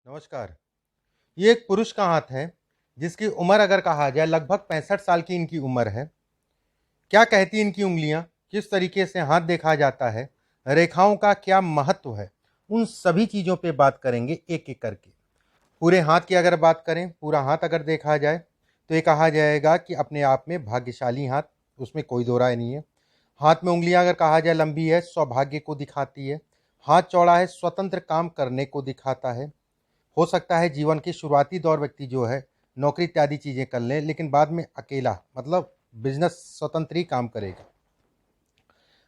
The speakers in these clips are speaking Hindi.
नमस्कार। ये एक पुरुष का हाथ है, जिसकी उम्र अगर कहा जाए लगभग 65 साल की इनकी उम्र है। क्या कहती इनकी उँगलियाँ, किस तरीके से हाथ देखा जाता है, रेखाओं का क्या महत्व है, उन सभी चीज़ों पे बात करेंगे एक-एक करके। पूरे हाथ की अगर बात करें, पूरा हाथ अगर देखा जाए, तो ये कहा जाएगा कि अपने आप में भाग्यशाली हाथ, उसमें कोई दो राय नहीं है। हाथ में उँगलियाँ अगर कहा जाए लंबी है, सौभाग्य को दिखाती है। हाथ चौड़ा है, स्वतंत्र काम करने को दिखाता है। हो सकता है जीवन के शुरुआती दौर व्यक्ति जो है नौकरी इत्यादि चीज़ें कर लें, लेकिन बाद में अकेला मतलब बिजनेस स्वतंत्र ही काम करेगा।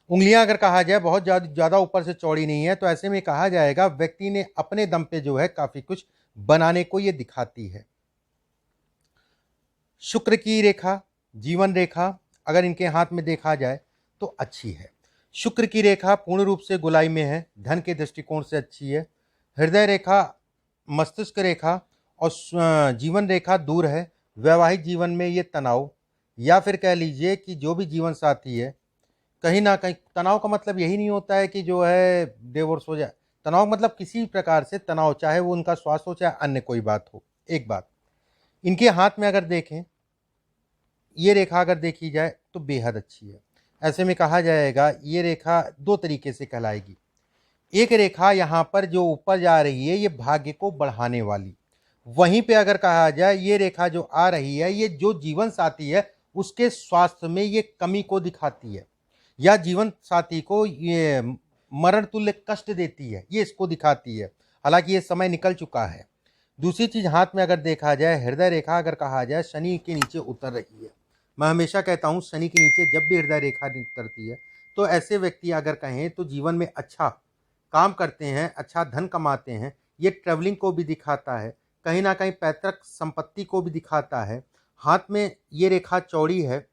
उंगलियां अगर कहा जाए बहुत ज़्यादा ऊपर से चौड़ी नहीं है, तो ऐसे में कहा जाएगा व्यक्ति ने अपने दम पे जो है काफ़ी कुछ बनाने को ये दिखाती है। शुक्र की रेखा, जीवन रेखा अगर इनके हाथ में देखा जाए तो अच्छी है। शुक्र की रेखा पूर्ण रूप से गोलाई में है, धन के दृष्टिकोण से अच्छी है। हृदय रेखा, मस्तिष्क रेखा और जीवन रेखा दूर है। वैवाहिक जीवन में ये तनाव या फिर कह लीजिए कि जो भी जीवन साथी है, कहीं ना कहीं तनाव का मतलब यही नहीं होता है कि जो है डिवोर्स हो जाए। तनाव मतलब किसी प्रकार से तनाव, चाहे वो उनका स्वास्थ्य हो चाहे अन्य कोई बात हो। एक बात इनके हाथ में अगर देखें, ये रेखा अगर देखी जाए तो बेहद अच्छी है। ऐसे में कहा जाएगा ये रेखा दो तरीके से कहलाएगी। एक रेखा यहाँ पर जो ऊपर जा रही है ये भाग्य को बढ़ाने वाली, वहीं पे अगर कहा जाए ये रेखा जो आ रही है ये जो जीवन साथी है उसके स्वास्थ्य में ये कमी को दिखाती है, या जीवन साथी को ये मरण तुल्य कष्ट देती है, ये इसको दिखाती है। हालांकि ये समय निकल चुका है। दूसरी चीज हाथ में अगर देखा जाए, हृदय रेखा अगर कहा जाए शनि के नीचे उतर रही है। मैं हमेशा कहता हूँ शनि के नीचे जब भी हृदय रेखा उतरती है तो ऐसे व्यक्ति अगर कहें तो जीवन में अच्छा काम करते हैं, अच्छा धन कमाते हैं। ये ट्रैवलिंग को भी दिखाता है, कहीं ना कहीं पैतृक संपत्ति को भी दिखाता है। हाथ में ये रेखा चौड़ी है,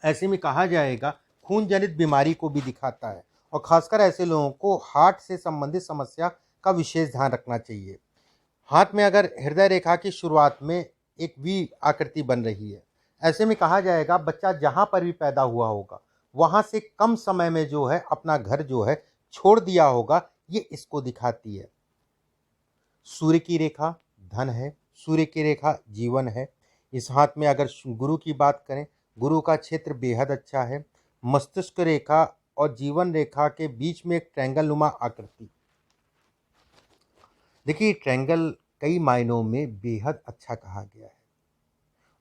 ऐसे में कहा जाएगा खून जनित बीमारी को भी दिखाता है, और खासकर ऐसे लोगों को हार्ट से संबंधित समस्या का विशेष ध्यान रखना चाहिए। हाथ में अगर हृदय रेखा की शुरुआत में एक वी आकृति बन रही है, ऐसे में कहा जाएगा बच्चा जहां पर भी पैदा हुआ होगा वहां से कम समय में जो है अपना घर जो है छोड़ दिया होगा, ये इसको दिखाती है। सूर्य की रेखा धन है, सूर्य की रेखा जीवन है। इस हाथ में अगर गुरु की बात करें, गुरु का क्षेत्र बेहद अच्छा है। मस्तिष्क रेखा और जीवन रेखा के बीच में एक ट्रायंगल नुमा आकृति। देखिए ट्रायंगल कई मायनों में बेहद अच्छा कहा गया है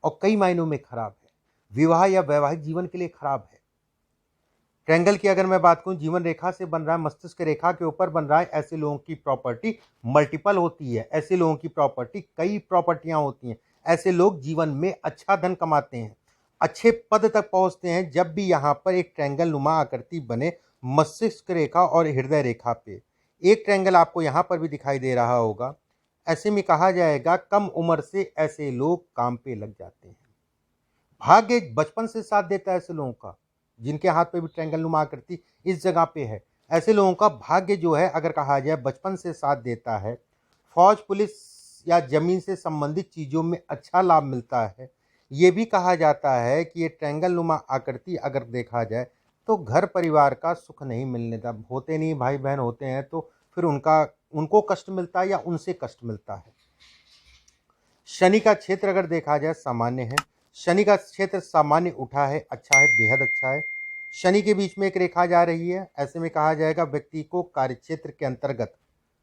और कई मायनों में खराब है। विवाह या वैवाहिक जीवन के लिए खराब है। ट्रायंगल की अगर मैं बात करूं, जीवन रेखा से बन रहा है, मस्तिष्क रेखा के ऊपर बन रहा है, ऐसे लोगों की प्रॉपर्टी मल्टीपल होती है। ऐसे लोगों की प्रॉपर्टी कई प्रॉपर्टियां होती हैं। ऐसे लोग जीवन में अच्छा धन कमाते हैं, अच्छे पद तक पहुंचते हैं, जब भी यहाँ पर एक ट्रायंगल नुमा आकृति बने मस्तिष्क रेखा और हृदय रेखा पे। एक ट्रायंगल आपको यहाँ पर भी दिखाई दे रहा होगा। ऐसे में कहा जाएगा कम उम्र से ऐसे लोग काम पे लग जाते हैं। भाग्य बचपन से साथ देता है ऐसे लोगों का, जिनके हाथ पे भी ट्रायंगल नुमा आकृति इस जगह पे है। ऐसे लोगों का भाग्य जो है अगर कहा जाए बचपन से साथ देता है। फौज, पुलिस या जमीन से संबंधित चीज़ों में अच्छा लाभ मिलता है। ये भी कहा जाता है कि ये ट्रायंगल नुमा आकृति अगर देखा जाए तो घर परिवार का सुख नहीं मिलने का, होते नहीं, भाई बहन होते हैं तो फिर उनको कष्ट मिलता है या उनसे कष्ट मिलता है। शनि का क्षेत्र अगर देखा जाए सामान्य है। शनि का क्षेत्र सामान्य उठा है, अच्छा है, बेहद अच्छा है। शनि के बीच में एक रेखा जा रही है, ऐसे में कहा जाएगा व्यक्ति को कार्यक्षेत्र के अंतर्गत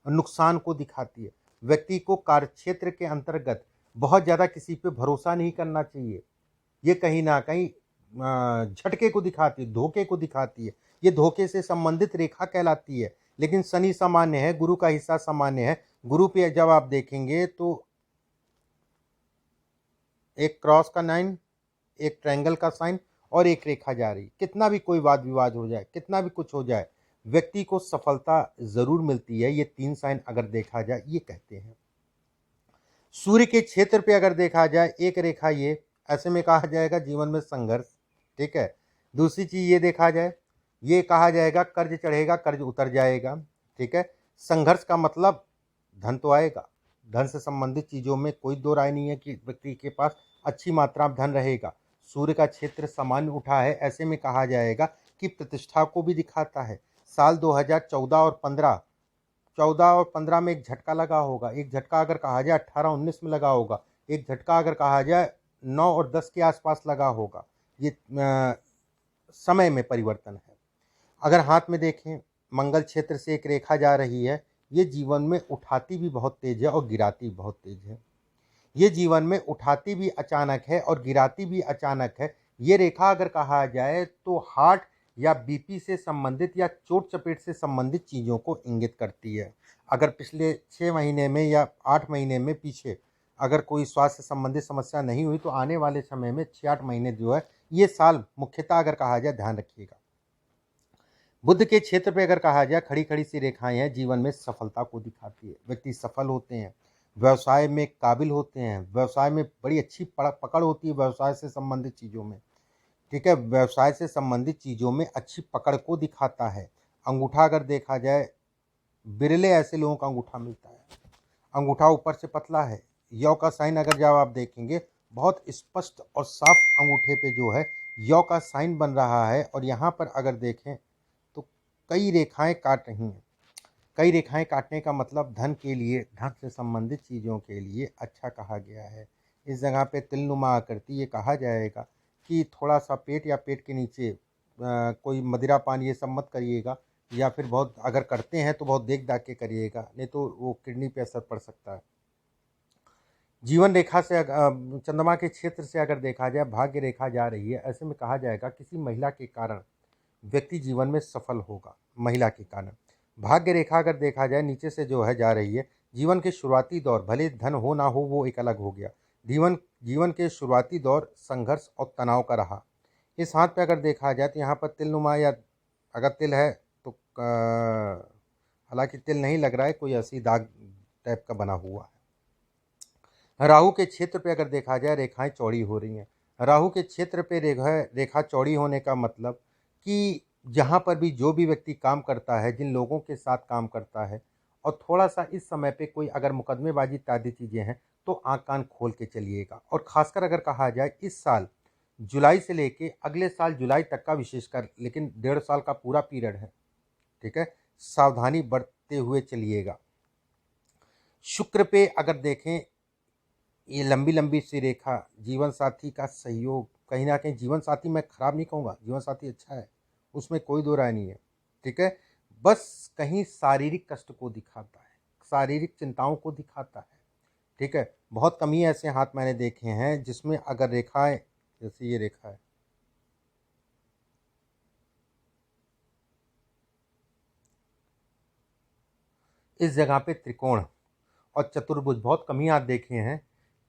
नुकसान को दिखाती है। व्यक्ति को कार्यक्षेत्र के अंतर्गत बहुत ज़्यादा किसी पे भरोसा नहीं करना चाहिए। ये कहीं ना कहीं झटके को दिखाती है, धोखे को दिखाती है। ये धोखे से संबंधित रेखा कहलाती है। लेकिन शनि सामान्य है, गुरु का हिस्सा सामान्य है। गुरु पे जब आप देखेंगे तो एक क्रॉस का लाइन, एक ट्रायंगल का साइन और एक रेखा जा रही। कितना भी कोई वाद विवाद हो जाए, कितना भी कुछ हो जाए, व्यक्ति को सफलता जरूर मिलती है। ये तीन साइन अगर देखा जाए ये कहते हैं। सूर्य के क्षेत्र पे अगर देखा जाए एक रेखा ये, ऐसे में कहा जाएगा जीवन में संघर्ष। ठीक है। दूसरी चीज ये देखा जाए, ये कहा जाएगा कर्ज चढ़ेगा, कर्ज उतर जाएगा। ठीक है। संघर्ष का मतलब धन तो आएगा, धन से संबंधित चीज़ों में कोई दो राय नहीं है कि व्यक्ति के पास अच्छी मात्रा में धन रहेगा। सूर्य का क्षेत्र सामान्य उठा है, ऐसे में कहा जाएगा कि प्रतिष्ठा को भी दिखाता है। साल 2014 और 15 14 और 15 में एक झटका लगा होगा, एक झटका अगर कहा जाए 18-19 में लगा होगा, एक झटका अगर कहा जाए 9 और 10 के आसपास लगा होगा। ये समय में परिवर्तन है। अगर हाथ में देखें, मंगल क्षेत्र से एक रेखा जा रही है, ये जीवन में उठाती भी बहुत तेज है और गिराती भी बहुत तेज है। ये जीवन में उठाती भी अचानक है और गिराती भी अचानक है। ये रेखा अगर कहा जाए तो हार्ट या बीपी से संबंधित या चोट चपेट से संबंधित चीज़ों को इंगित करती है। अगर पिछले 6 महीने में या 8 महीने में पीछे अगर कोई स्वास्थ्य संबंधित समस्या नहीं हुई तो आने वाले समय में 6-8 महीने जो है, ये साल मुख्यतः अगर कहा जाए ध्यान रखिएगा। बुध के क्षेत्र पे अगर कहा जाए खड़ी खड़ी सी रेखाएं हैं, जीवन में सफलता को दिखाती है। व्यक्ति सफल होते हैं, व्यवसाय में काबिल होते हैं, व्यवसाय में बड़ी अच्छी पकड़ होती है व्यवसाय से संबंधित चीज़ों में। ठीक है, व्यवसाय से संबंधित चीज़ों में अच्छी पकड़ को दिखाता है। अंगूठा अगर देखा जाए, बिरले ऐसे लोगों का अंगूठा मिलता है, अंगूठा ऊपर से पतला है। यौ का साइन अगर जब आप देखेंगे, बहुत स्पष्ट और साफ अंगूठे पे जो है यौ का साइन बन रहा है। और यहाँ पर अगर देखें तो कई रेखाएं काट रही हैं। कई रेखाएं काटने का मतलब धन के लिए, धन से संबंधित चीज़ों के लिए अच्छा कहा गया है। इस जगह पे तिलनुमा आकृति, ये कहा जाएगा कि थोड़ा सा पेट या पेट के नीचे कोई मदिरा पान ये सब मत करिएगा, या फिर बहुत अगर करते हैं तो बहुत देख दाख के करिएगा, नहीं तो वो किडनी पे असर पड़ सकता है। जीवन रेखा से चंद्रमा के क्षेत्र से अगर देखा जाए भाग्य रेखा जा रही है, ऐसे में कहा जाएगा किसी महिला के कारण व्यक्ति जीवन में सफल होगा। महिला के कारण भाग्य रेखा अगर देखा जाए नीचे से जो है जा रही है, जीवन के शुरुआती दौर भले धन हो ना हो वो एक अलग हो गया, जीवन के शुरुआती दौर संघर्ष और तनाव का रहा। इस हाथ पे अगर देखा जाए तो यहाँ पर तिलनुमा या अगर तिल है तो हालांकि तिल नहीं लग रहा है, कोई ऐसी दाग टाइप का बना हुआ है। राहु के क्षेत्र पे अगर देखा जाए रेखाएं चौड़ी हो रही हैं। राहु के क्षेत्र पे रेखा चौड़ी होने का मतलब कि जहाँ पर भी जो भी व्यक्ति काम करता है, जिन लोगों के साथ काम करता है, और थोड़ा सा इस समय पे कोई अगर मुकदमेबाजी इत्यादि चीज़ें हैं तो आँख कान खोल के चलिएगा। और ख़ासकर अगर कहा जाए इस साल जुलाई से लेके अगले साल जुलाई तक का विशेषकर, लेकिन 1.5 साल का पूरा पीरियड है, ठीक है, सावधानी बरतते हुए चलिएगा। शुक्र पे अगर देखें, ये लंबी लंबी सी रेखा जीवन साथी का सहयोग, कहीं ना कहीं जीवन साथी मैं खराब नहीं कहूँगा, जीवन साथी अच्छा है, उसमें कोई दो राय नहीं है, ठीक है, बस कहीं शारीरिक कष्ट को दिखाता है, शारीरिक चिंताओं को दिखाता है, ठीक है। बहुत कम ही ऐसे हाथ मैंने देखे हैं जिसमें अगर रेखाएं, जैसे ये रेखा है, इस जगह पे त्रिकोण और चतुर्भुज बहुत कम ही हाथ देखे हैं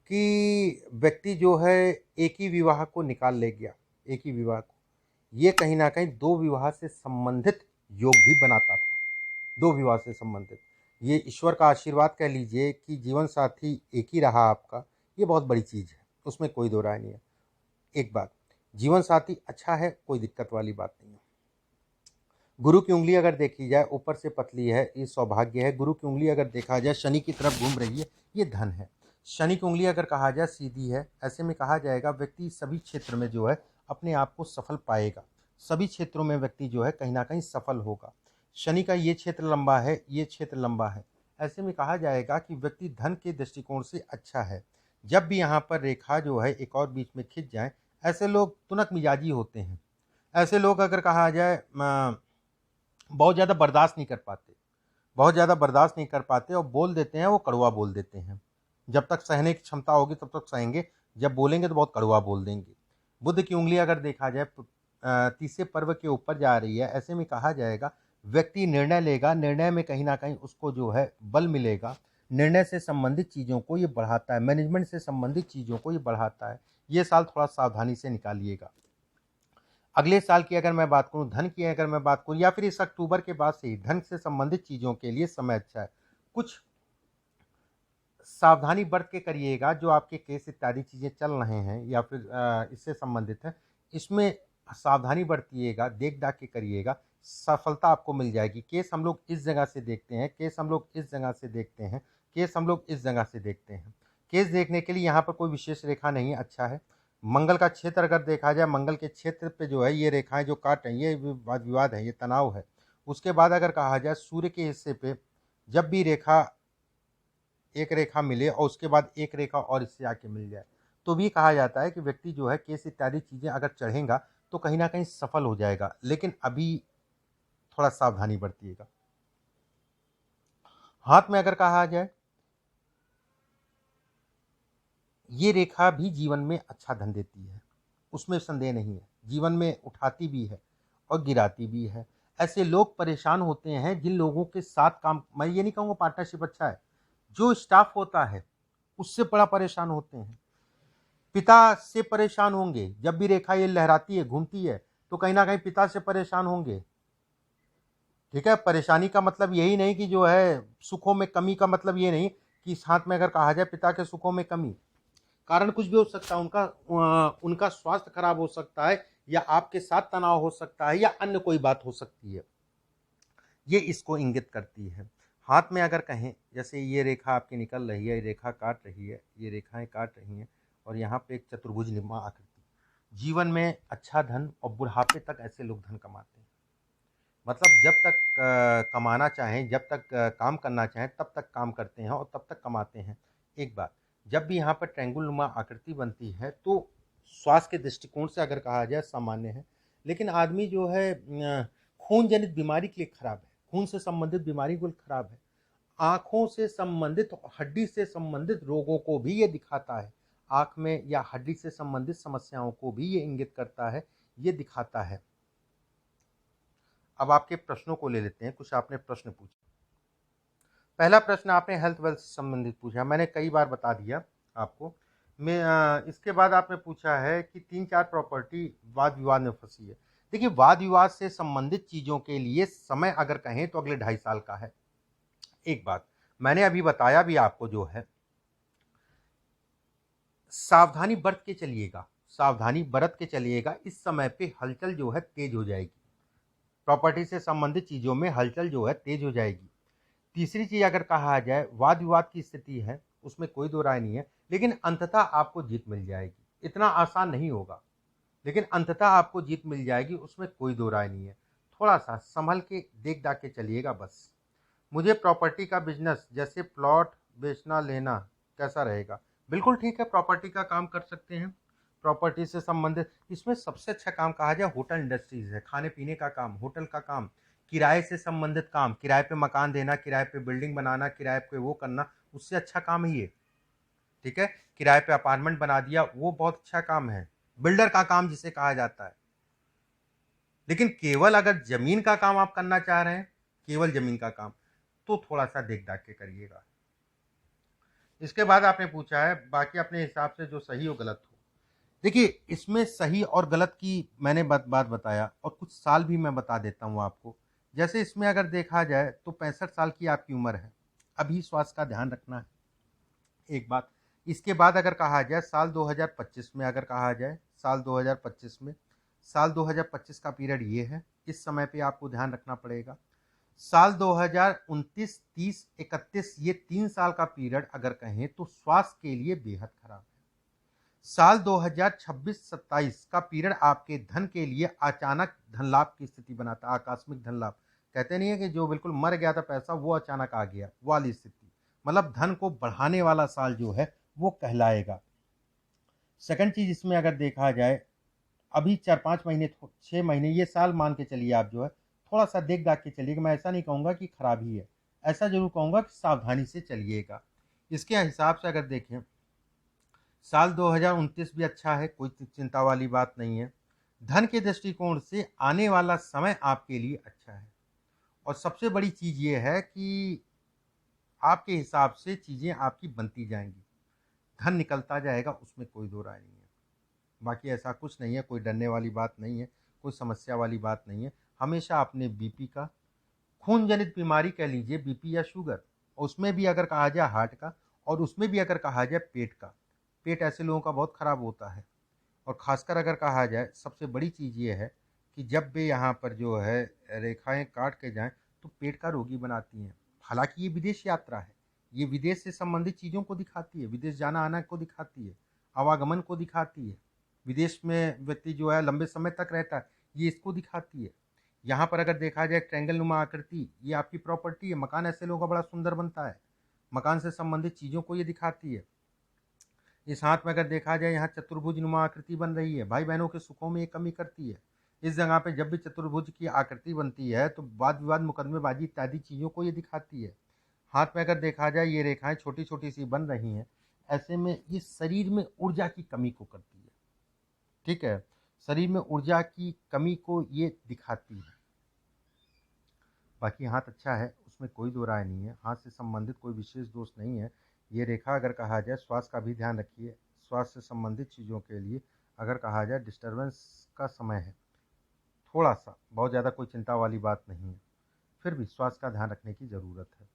कि व्यक्ति जो है एक ही विवाह को निकाल ले गया, एक ही विवाह को, ये कहीं ना कहीं 2 विवाह से संबंधित योग भी बनाता था, 2 विवाह से संबंधित। ये ईश्वर का आशीर्वाद कह लीजिए कि जीवन साथी एक ही रहा आपका, ये बहुत बड़ी चीज़ है, उसमें कोई दो राय नहीं है। एक बात, जीवन साथी अच्छा है, कोई दिक्कत वाली बात नहीं है। गुरु की उंगली अगर देखी जाए ऊपर से पतली है, ये सौभाग्य है। गुरु की उंगली अगर देखा जाए शनि की तरफ घूम रही है, ये धन है। शनि की उंगली अगर कहा जाए सीधी है, ऐसे में कहा जाएगा व्यक्ति सभी क्षेत्र में जो है अपने आप को सफल पाएगा, सभी क्षेत्रों में व्यक्ति जो है कहीं ना कहीं सफल होगा। शनि का ये क्षेत्र लंबा है, ये क्षेत्र लंबा है, ऐसे में कहा जाएगा कि व्यक्ति धन के दृष्टिकोण से अच्छा है। जब भी यहाँ पर रेखा जो है एक और बीच में खिंच जाए, ऐसे लोग तुनक मिजाजी होते हैं। ऐसे लोग अगर कहा जाए बहुत ज़्यादा बर्दाश्त नहीं कर पाते, बहुत ज़्यादा बर्दाश्त नहीं कर पाते और बोल देते हैं, वो कड़वा बोल देते हैं। जब तक सहने की क्षमता होगी तब तक सहेंगे, जब बोलेंगे तो बहुत कड़वा बोल देंगे। बुध की उंगली अगर देखा जाए तीसरे पर्व के ऊपर जा रही है, ऐसे में कहा जाएगा व्यक्ति निर्णय लेगा, निर्णय में कहीं ना कहीं उसको जो है बल मिलेगा। निर्णय से संबंधित चीज़ों को ये बढ़ाता है, मैनेजमेंट से संबंधित चीज़ों को ये बढ़ाता है। ये साल थोड़ा सावधानी से निकालिएगा। अगले साल की अगर मैं बात करूं, धन की अगर मैं बात करूं, या फिर इस अक्टूबर के बाद से ही धन से संबंधित चीज़ों के लिए समय अच्छा है। कुछ सावधानी बरत के करिएगा, जो आपके केस इत्यादि चीज़ें चल रहे हैं या फिर इससे संबंधित है, इसमें सावधानी बरतिएगा, देख दाख के करिएगा, सफलता आपको मिल जाएगी। केस हम लोग इस जगह से देखते हैं, केस हम लोग इस जगह से देखते हैं, केस हम लोग इस जगह से देखते हैं। केस देखने के लिए यहाँ पर कोई विशेष रेखा नहीं है, अच्छा है। मंगल का क्षेत्र अगर देखा जाए, मंगल के क्षेत्र पे जो है ये रेखाएं जो काट रही हैं, ये वाद विवाद है, ये तनाव है। उसके बाद अगर कहा जाए सूर्य के हिस्से पे जब भी एक रेखा मिले और उसके बाद एक रेखा और इससे आके मिल जाए तो भी कहा जाता है कि व्यक्ति जो है केस इत्यादि चीज़ें अगर चढ़ेगा तो कहीं ना कहीं सफल हो जाएगा, लेकिन अभी थोड़ा सावधानी बरतिएगा। हाथ में अगर कहा जाए, ये रेखा भी जीवन में अच्छा धन देती है, उसमें संदेह नहीं है। जीवन में उठाती भी है और गिराती भी है। ऐसे लोग परेशान होते हैं जिन लोगों के साथ काम, मैं ये नहीं कहूँगा पार्टनरशिप अच्छा है, जो स्टाफ होता है उससे बड़ा परेशान होते हैं। पिता से परेशान होंगे, जब भी रेखा ये लहराती है, घूमती है, तो कहीं ना कहीं पिता से परेशान होंगे। ठीक है, परेशानी का मतलब यही नहीं कि जो है सुखों में कमी का मतलब ये नहीं कि इस हाथ में अगर कहा जाए पिता के सुखों में कमी, कारण कुछ भी हो सकता है। उनका स्वास्थ्य खराब हो सकता है, या आपके साथ तनाव हो सकता है, या अन्य कोई बात हो सकती है, ये इसको इंगित करती है। हाथ में अगर कहें, जैसे ये रेखा आपकी निकल रही है, ये रेखा काट रही है, ये रेखाएं काट रही हैं, और यहाँ पे एक चतुर्भुज निर्माण आकृति, जीवन में अच्छा धन और बुढ़ापे तक ऐसे लोग धन कमाते हैं। मतलब जब तक कमाना चाहें, जब तक काम करना चाहें, तब तक काम करते हैं और तब तक कमाते हैं। एक बात, जब भी यहाँ पर ट्रायंगुल नुमा आकृति बनती है तो स्वास्थ्य के दृष्टिकोण से अगर कहा जाए सामान्य है, लेकिन आदमी जो है खून जनित बीमारी के लिए खराब है, खून से संबंधित बीमारी को खराब है। आँखों से संबंधित, हड्डी से संबंधित रोगों को भी ये दिखाता है। आँख में या हड्डी से संबंधित समस्याओं को भी ये इंगित करता है, ये दिखाता है। अब आपके प्रश्नों को ले लेते हैं, कुछ आपने प्रश्न पूछे। पहला प्रश्न आपने हेल्थ वेल्थ से संबंधित पूछा, मैंने कई बार बता दिया आपको। इसके बाद आपने पूछा है कि 3-4 प्रॉपर्टी वाद विवाद में फंसी है। देखिए, वाद विवाद से संबंधित चीज़ों के लिए समय अगर कहें तो अगले 2.5 साल का है। एक बात मैंने अभी बताया भी आपको, जो है सावधानी बरत के चलिएगा, सावधानी बरत के चलिएगा। इस समय पे हलचल जो है तेज हो जाएगी, प्रॉपर्टी से संबंधित चीज़ों में हलचल जो है तेज हो जाएगी। तीसरी चीज़ अगर कहा जाए, वाद विवाद की स्थिति है, उसमें कोई दो राय नहीं है, लेकिन अंततः आपको जीत मिल जाएगी। इतना आसान नहीं होगा, लेकिन अंततः आपको जीत मिल जाएगी, उसमें कोई दो राय नहीं है। थोड़ा सा संभल के देख दाख के चलिएगा बस। मुझे प्रॉपर्टी का बिजनेस, जैसे प्लॉट बेचना लेना, कैसा रहेगा? बिल्कुल ठीक है, प्रॉपर्टी का काम कर सकते हैं। प्रॉपर्टी से संबंधित इसमें सबसे अच्छा काम कहा जाए होटल इंडस्ट्रीज है, खाने पीने का काम, होटल का काम, किराए से संबंधित काम, किराए पे मकान देना, किराए पे बिल्डिंग बनाना, किराए पे वो करना, उससे अच्छा काम ही है। ठीक है, किराए पे अपार्टमेंट बना दिया, वो बहुत अच्छा काम है, बिल्डर का काम जिसे कहा जाता है। लेकिन केवल अगर जमीन का काम आप करना चाह रहे हैं, केवल जमीन का काम, तो थोड़ा सा देख दाख के करिएगा। इसके बाद आपने पूछा है बाकी अपने हिसाब से जो सही हो गलत हो। देखिए, इसमें सही और गलत की मैंने बात बताया, और कुछ साल भी मैं बता देता हूँ आपको। जैसे इसमें अगर देखा जाए तो 65 साल की आपकी उम्र है, अभी स्वास्थ्य का ध्यान रखना है। एक बात, इसके बाद अगर कहा जाए साल 2025 में, अगर कहा जाए साल 2025 में, साल 2025 का पीरियड ये है, इस समय पे आपको ध्यान रखना पड़ेगा। साल 2029, 30, 31, ये 3 साल का पीरियड अगर कहें तो स्वास्थ्य के लिए बेहद खराब है। साल 2026-27 का पीरियड आपके धन के लिए अचानक धन लाभ की स्थिति बनाता है, आकस्मिक धन लाभ। कहते नहीं है कि जो बिल्कुल मर गया था पैसा वो अचानक आ गया, वाली स्थिति, मतलब धन को बढ़ाने वाला साल जो है वो कहलाएगा। सेकंड चीज इसमें अगर देखा जाए, अभी 4-5 महीने, 6 महीने, ये साल मान के चलिए आप, जो है थोड़ा सा देख दाख के चलिएगा। मैं ऐसा नहीं कहूँगा कि खराब ही है, ऐसा जरूर कहूँगा कि सावधानी से चलिएगा। इसके हिसाब से अगर देखें, साल 2029 भी अच्छा है, कोई चिंता वाली बात नहीं है। धन के दृष्टिकोण से आने वाला समय आपके लिए अच्छा है, और सबसे बड़ी चीज़ ये है कि आपके हिसाब से चीज़ें आपकी बनती जाएंगी, धन निकलता जाएगा, उसमें कोई दो राय नहीं है। बाकी ऐसा कुछ नहीं है, कोई डरने वाली बात नहीं है, कोई समस्या वाली बात नहीं है। हमेशा अपने बीपी का, खून जनित बीमारी कह लीजिए, बीपी या शुगर, उसमें भी अगर कहा जाए हार्ट का, और उसमें भी अगर कहा जाए पेट का, पेट ऐसे लोगों का बहुत ख़राब होता है। और ख़ासकर अगर कहा जाए, सबसे बड़ी चीज़ ये है कि जब भी यहाँ पर जो है रेखाएं काट के जाएं तो पेट का रोगी बनाती हैं। हालांकि ये विदेश यात्रा है, ये विदेश से संबंधित चीज़ों को दिखाती है, विदेश जाना आना को दिखाती है, आवागमन को दिखाती है, विदेश में व्यक्ति जो है लंबे समय तक रहता है, ये इसको दिखाती है। यहाँ पर अगर देखा जाए ट्रायंगल नुमा आकृति, ये आपकी प्रॉपर्टी है। मकान ऐसे लोगों का बड़ा सुंदर बनता है, मकान से संबंधित चीज़ों को ये दिखाती है। इस हाथ में अगर देखा जाए यहाँ चतुर्भुज नुमा आकृति बन रही है, भाई बहनों के सुखों में ये कमी करती है। इस जगह पे जब भी चतुर्भुज की आकृति बनती है तो वाद विवाद मुकदमेबाजी इत्यादि चीज़ों को ये दिखाती है। हाथ में अगर देखा जाए ये रेखाएं छोटी छोटी सी बन रही हैं, ऐसे में ये शरीर में ऊर्जा की कमी को करती है। ठीक है, शरीर में ऊर्जा की कमी को ये दिखाती है। बाकी हाथ अच्छा है, उसमें कोई दो राय नहीं है, हाथ से संबंधित कोई विशेष दोष नहीं है। ये रेखा अगर कहा जाए, स्वास्थ्य का भी ध्यान रखिए। स्वास्थ्य से संबंधित चीज़ों के लिए अगर कहा जाए डिस्टर्बेंस का समय है थोड़ा सा, बहुत ज़्यादा कोई चिंता वाली बात नहीं है, फिर भी स्वास्थ्य का ध्यान रखने की ज़रूरत है।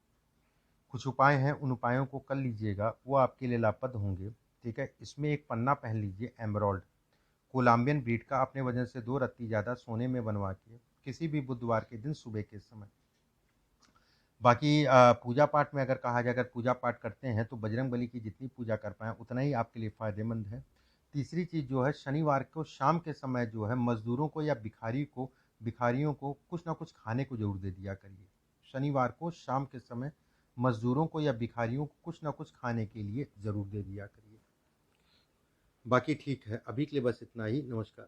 कुछ उपाय हैं, उन उपायों को कर लीजिएगा, वो आपके लिए लाभप्रद होंगे। ठीक है, इसमें एक पन्ना पहन लीजिए एमरॉल्ड कोलंबियन ब्रीड का, अपने वजन से 2 रत्ती ज़्यादा सोने में बनवा के किसी भी बुधवार के दिन सुबह के समय। बाकी पूजा पाठ में अगर कहा जाए, अगर पूजा पाठ करते हैं तो बजरंग बली की जितनी पूजा कर पाएँ उतना ही आपके लिए फ़ायदेमंद है। तीसरी चीज़ जो है, शनिवार को शाम के समय जो है मज़दूरों को या भिखारियों को कुछ ना कुछ खाने को ज़रूर दे दिया करिए। शनिवार को शाम के समय मज़दूरों को या भिखारियों को कुछ ना कुछ खाने के लिए ज़रूर दे दिया करिए। बाकी ठीक है, अभी के लिए बस इतना ही। नमस्कार।